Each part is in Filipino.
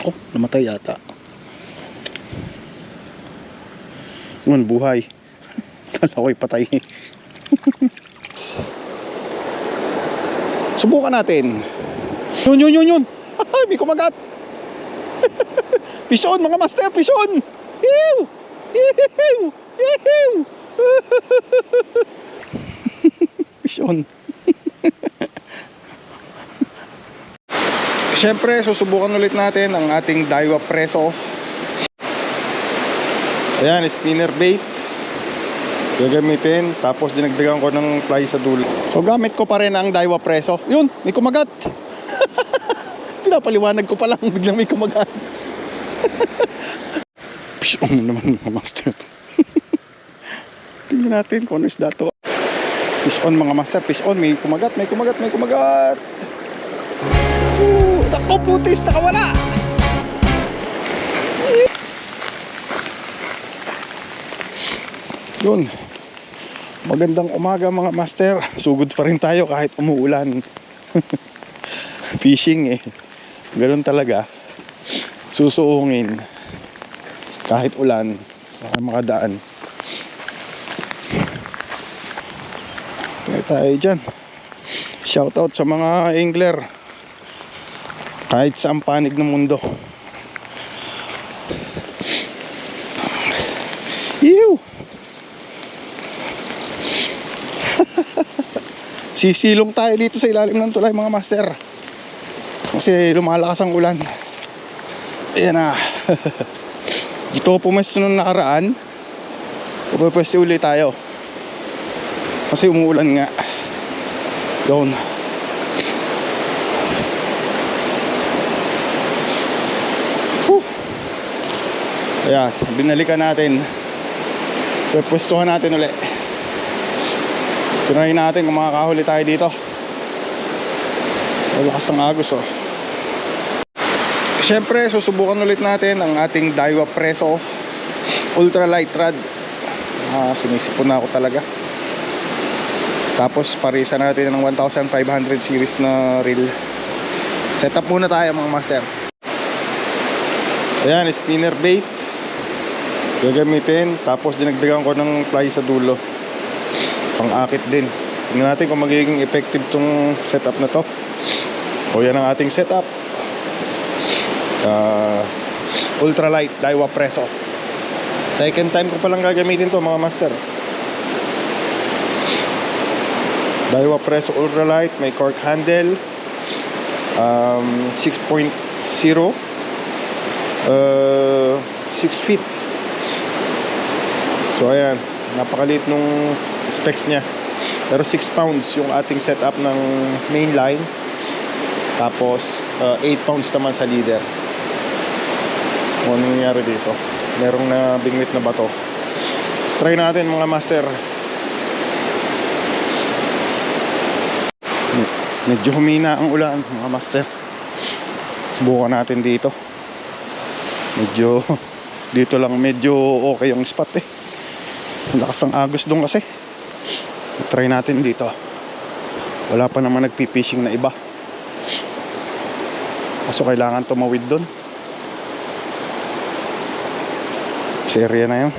Ako, namatay yata. Yun, buhay. Kala ko'y patay. Subukan natin. Yun. May kumagat. Pison, mga master, pison. Ew! Ew! Ew! Pison. Siyempre, susubukan ulit natin ang ating Daiwa Preso. Ayan, spinner bait. Gagamitin, tapos dinagdagan ko ng fly sa dulo. So gamit ko pa rin ang Daiwa Preso. Yun, may kumagat. Pinapaliwanag ko pa lang, biglang may kumagat. Pishon naman mga master. Tingnan natin kung ano isda to. Fish on mga master, fish on. May kumagat. Nako putis, nakawala. Yun. Magandang umaga mga master. Sugod pa rin tayo kahit umuulan. Fishing eh. Ganun talaga. Susuungin. Kahit ulan, baka makadaan. Kaya tayo dyan. Shoutout sa mga angler. Kahit sa panig ng mundo. Ew! Sisilong tayo dito sa ilalim ng tulay mga master. Kasi lumalakas ang ulan. Ayan na. Dito pumesto nung nakaraan. Pupwesto ulit tayo. Kasi umuulan nga. Doon. Ayan, binalikan natin. Pupwestuhan natin ulit. Tinayin natin kung makakahuli tayo dito. Malakas ang agos oh. Siyempre, susubukan ulit natin ang ating Daiwa Preso ultralight rod. Sinisipon na ako talaga. Tapos parisa natin ng 1500 series na reel. Set up muna tayo mga master. Ayan, spinner bait. Gagamitin, tapos dinagdagan ko ng fly sa dulo. Pang-akit din. Tingnan natin kung magiging effective tong setup na to. O yan ang ating setup. Ultralight Daiwa Preso. Second time ko palang gagamitin to mga master. Daiwa Preso Ultralight. May cork handle, 6.0, 6 feet. So ayan, napakaliit nung specs niya. Pero 6 pounds yung ating setup ng main line. Tapos 8 pounds naman sa leader. Ano nangyari dito? Merong na bingwit na bato. Try natin mga master. Medyo humina ang ulan mga master. Subukan natin dito. Medyo dito lang medyo okay yung spot eh. Lakas ang agos doon kasi. Try natin dito. Wala pa naman nagpipishing na iba. Kaso kailangan tumawid doon. Sa area na yun.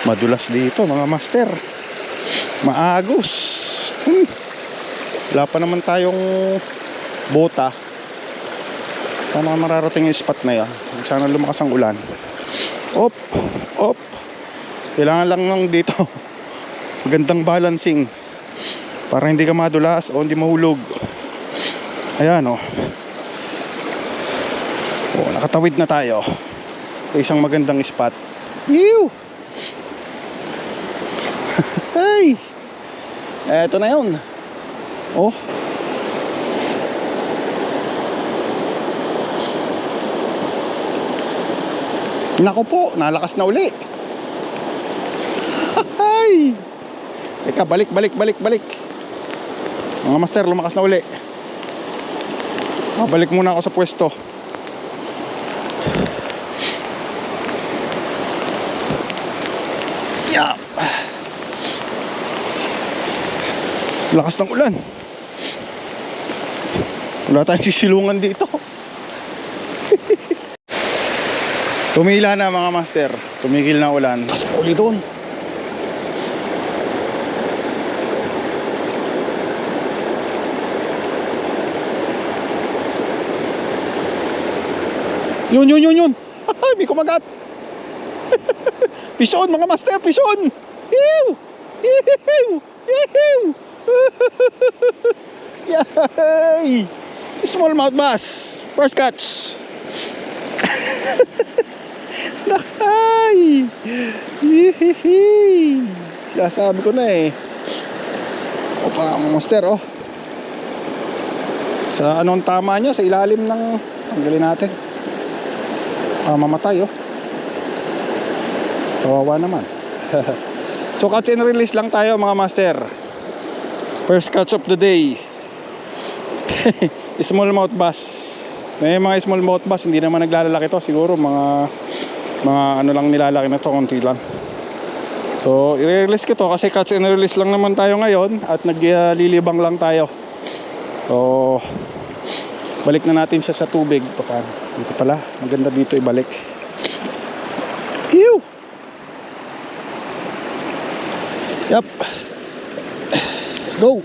Madulas dito mga master. Maagos. Wala pa naman tayong bota. Sana mararating yung spot na yan. Sana lumakas ang ulan. Op. Kailangan lang ng dito magandang balancing para hindi ka madulas o hindi mahulog. Ayan oh. Nakatawid na tayo sa isang magandang spot. Ew! Hey! Eto na yun. Oh. Naku po, nalakas na uli. Hay! Teka, balik. Mga master, lumakas na uli. Balik muna ako sa pwesto. Yeah. Lakas ng ulan. Wala tayong sisilungan dito. Tumila na mga master. Tumigil na ulan. Tapos pa uli doon. Yun. May kumagat. Pison mga master, pison. Ew! Yay! Smallmouth bass. First catch. Nakay! Yehey! Sabi ko na eh. O pa mga master, oh. Sa anong tama niya, sa ilalim ng tanggalin natin. Mamatay, oh. Kawawa naman. So catch and release lang tayo mga master. First catch of the day. Smallmouth bass. May mga smallmouth bass, hindi naman naglalalaki to. Siguro mga ano lang nilalaki na to, konti lang. So i-release ko to kasi catch and release lang naman tayo ngayon. At naglilibang lang tayo. So balik na natin siya sa tubig. Dito pala, maganda dito ibalik. Ew! Yup. Go!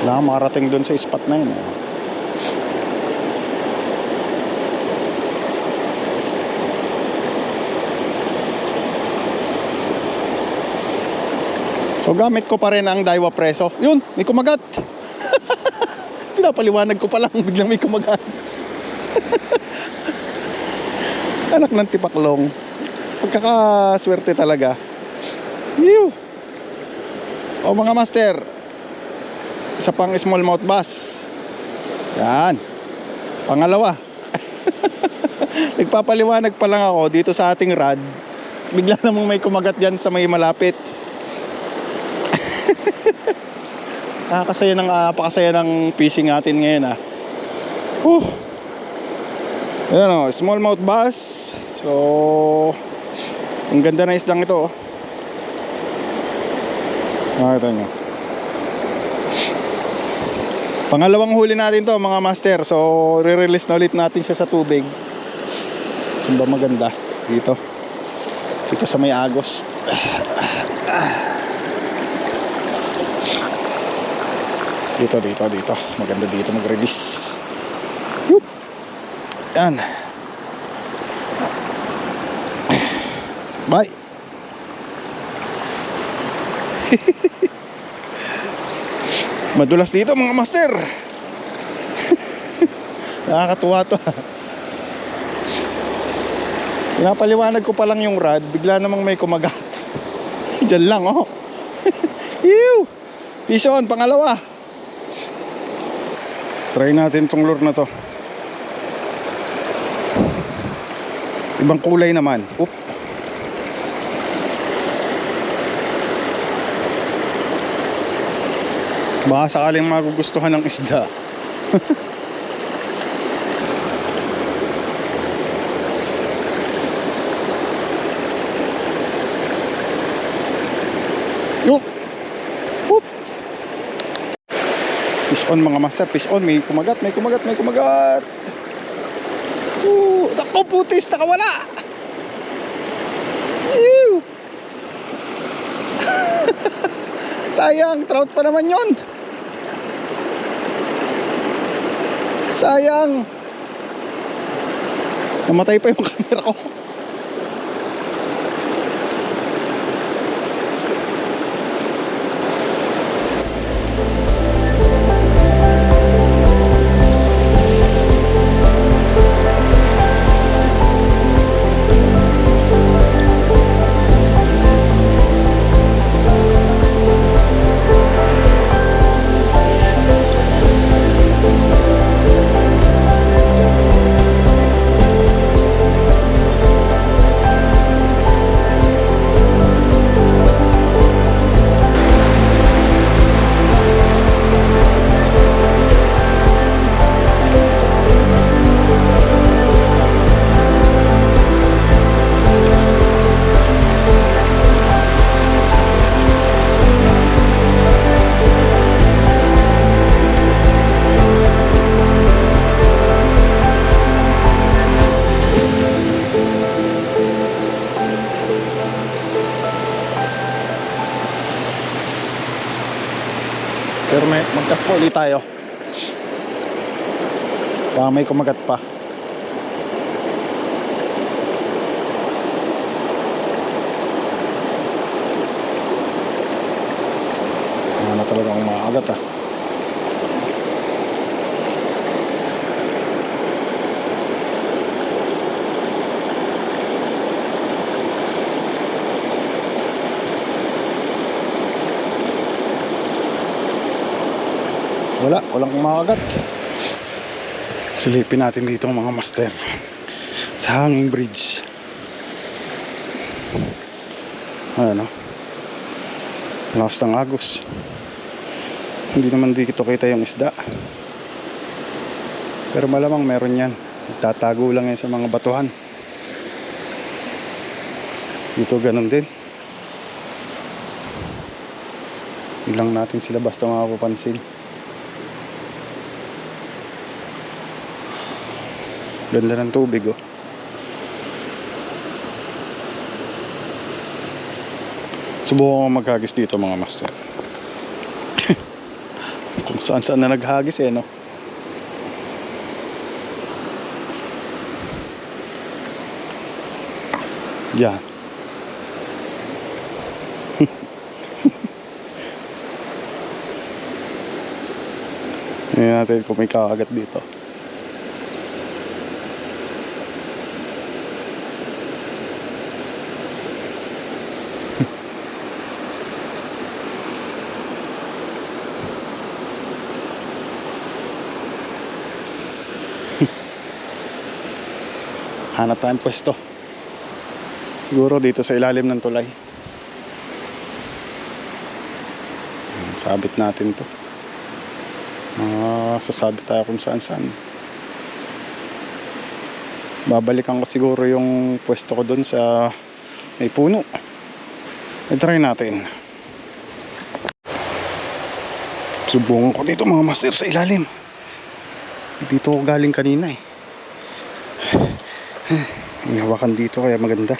Wala kang makarating dun sa spot na yun. So gamit ko pa rin ang Daiwa Preso. Yun, may kumagat. Pinapaliwanag ko pa lang, biglang may kumagat. Anak ng tipaklong. Pagkakaswerte talaga. Ew. O mga master, isa pang smallmouth bass. Yan. Pangalawa. Nagpapaliwanag pa lang ako dito sa ating rod. Bigla namang may kumagat dyan sa may malapit. Napakasaya ng fishing natin ngayon ah. Ayan o, smallmouth bass. So ang ganda na isdang ito oh. Nakita nyo. Pangalawang huli natin to mga master. So re-release na ulit natin siya sa tubig. Saan ba maganda? Dito sa may agos. Dito maganda dito mag-release. Yup. Yan. Bye. Madulas dito mga master. Nakakatuwa to. Pinapaliwanag ko pa lang yung rod, bigla namang may kumagat. Diyan lang oh. Ew. Pison, pangalawa. Try natin tong lure na to. Ibang kulay naman. Oop. Baka sakaling magugustuhan ng isda. Yup. Oop. Fish on mga master, fish on. May kumagat. Ako putis, nakawala. Ew. Sayang, trout pa naman yon. Sayang. Namatay pa yung camera ko. Pero magkas po ulit tayo. Baka may kumagat pa. Ano talagang umaagat ah. Walang kumakagat. Silipin natin dito mga master sa hanging bridge. Ano? Lakas ng agos. Hindi naman dito kita yung isda. Pero malamang meron yan. Tatago lang yan sa mga batuhan. Dito ganun din. Ilang natin sila basta makapapansin. Ganda ng tubig oh. Subukan ko maghagis dito mga master. Kung saan na naghagis eh no. Yan. Tingnan natin kung may kakagat dito. Hanap tayong pwesto. Siguro dito sa ilalim ng tulay. Sabit natin to. Sasabit tayo kung saan. Babalikan ko siguro yung pwesto ko dun sa may puno. I-try natin. Subukan ko dito mga master sa ilalim. Dito ko galing kanina eh. May hawakan dito kaya maganda.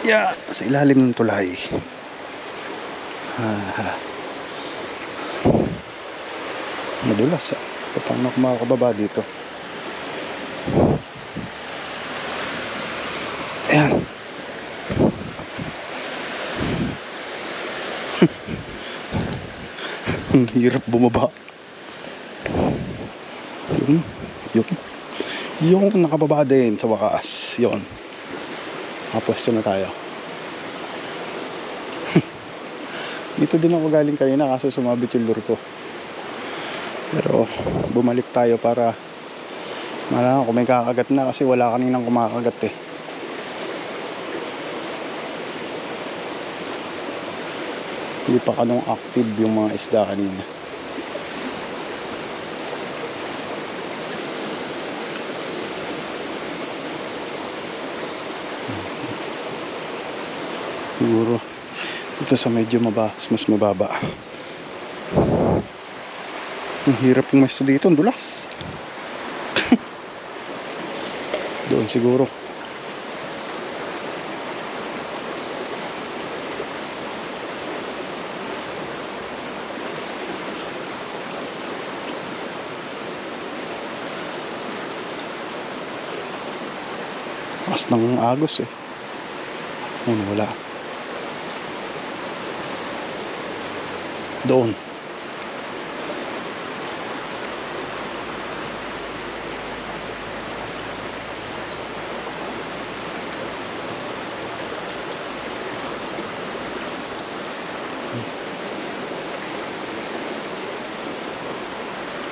Yeah, sa ilalim ng tulay. Madulas ah. Paano ako makakababa dito? Ayan. Hirap bumaba. Yung nakababa din sa wakas. Yun. Kapwesto na tayo. Dito din ako galing kanina kaso sumabit yung lure ko. Pero bumalik tayo para malaman kung may kakagat na kasi wala kaninang kumakagat eh. Hindi pa kanong active yung mga isda kanina. Siguro ito sa medyo mas mababa. Ang hirap yung masto dito, ang dulas. Doon siguro. Mas nang agos eh. Wala. Doon.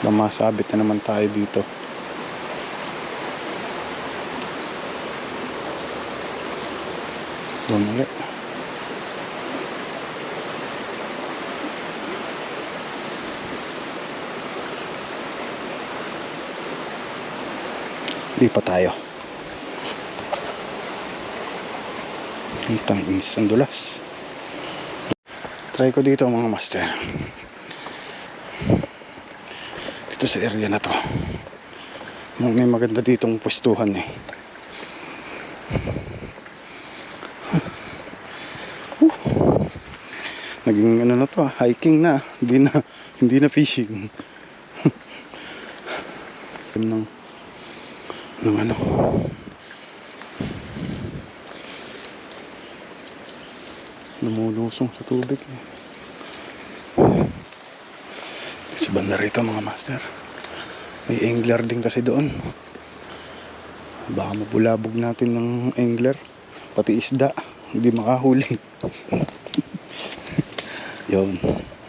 Masabit na naman tayo dito. Doon ulit. Lipat tayo. Ang instant dulas. Try ko dito mga master. Dito sa area na to. May maganda ditong pwestuhan eh. Naging ano na to, hiking na. Hindi na fishing. ng ano. Lumulusong sa tubig eh. Sa banda rito mga master. May angler din kasi doon. Baka mabulabog natin ng angler. Pati isda. Hindi makahuli. Yun.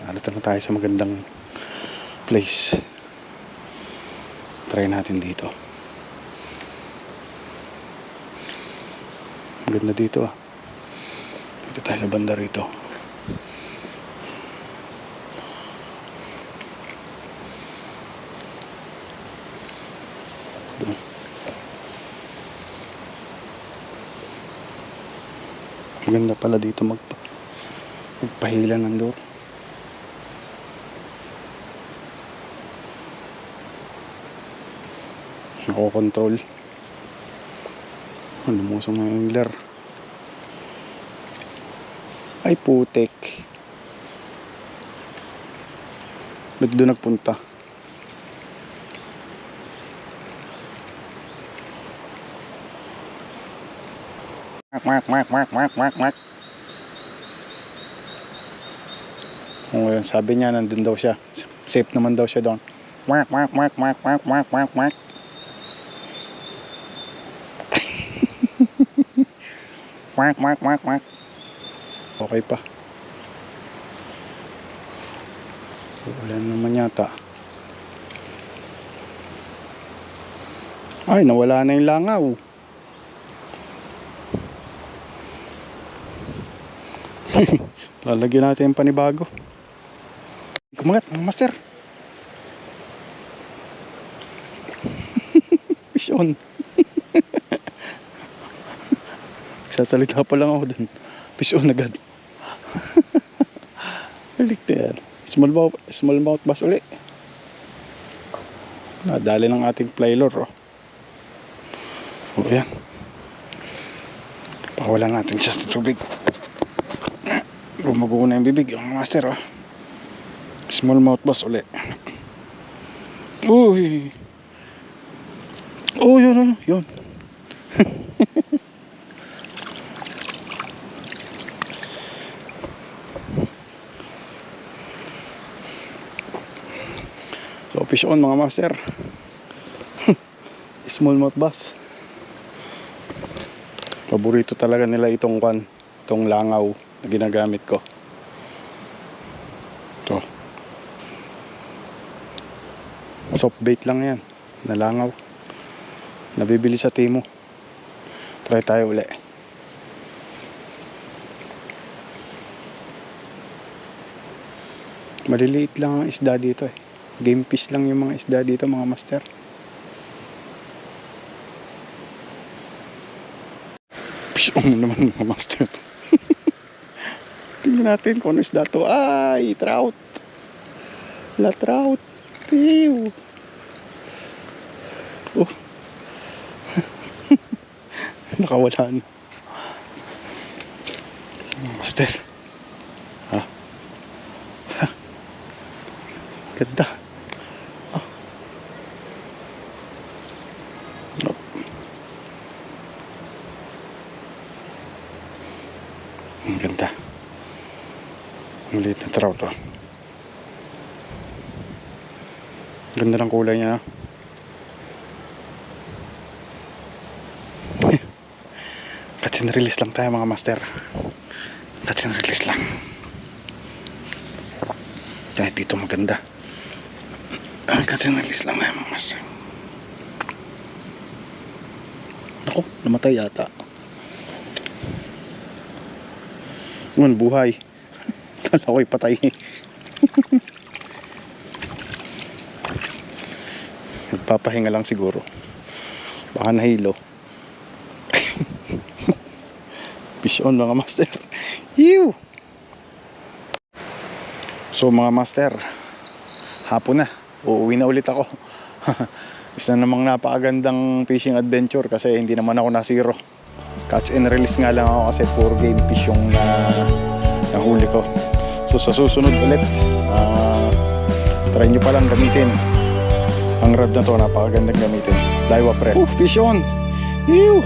Narito na tayo sa magandang place. Try natin dito. Maganda dito ah. Dito tayo sa banda rito. Doon. Maganda pala dito magpahila ng lure. Nako-control. Lumusong ng angler. Ay putek. Ba't doon nagpunta? Mak. Ngayon, sabi niya nandun daw siya. Safe naman daw siya doon. Mak. Mak. Okay pa. Wala naman yata. Ay, nawala na yung langaw. Lalagyan natin yung panibago. Kumagat, mga master. Fish on. Sasalita pa lang ako dun. Fish on agad. Balik na yan. Small mouth bass uli. Nadali ng ating fly lure. Oh. So, ayan. Pakawalan natin siya sa tubig. Bumago na yung bibig. Yung master. Oh. Small mouth bass uli. Uy. Oh, yun. So, fish on mga master. Small mouth bass. Paborito talaga nila itong langaw na ginagamit ko. Ito. Soft bait lang yan. Na langaw. Nabibili sa Timo. Try tayo uli. Maliliit lang ang isda dito eh. Game fish lang yung mga isda dito mga master. Fish on naman mga master. Tingnan natin kung ano isda to. Ay, trout. La trout. Ew. Oh. Nakawala na. Master. Ha? Ganda. Ang ganda. Ang liit na trout oh. Ganda ng kulay niya. Catch and release lang tayo mga master. Catch and release lang. Kahit dito maganda. Catch and release lang tayo mga master. Ako, namatay yata. Ngayon, buhay. Kala ko'y patay. Nagpapahinga lang siguro. Baka nahilo. Fish on mga master. Ew! So mga master, hapon na. Uuwi na ulit ako. Isa namang napakagandang fishing adventure kasi hindi naman ako na-zero. Catch and release nga lang ako kasi puro game fish yung nahuli ko. So So sa susunod ulit, try nyo palang gamitin ang rod na to. Napakagandang gamitin. Daiwa Press. Fish on! Ew!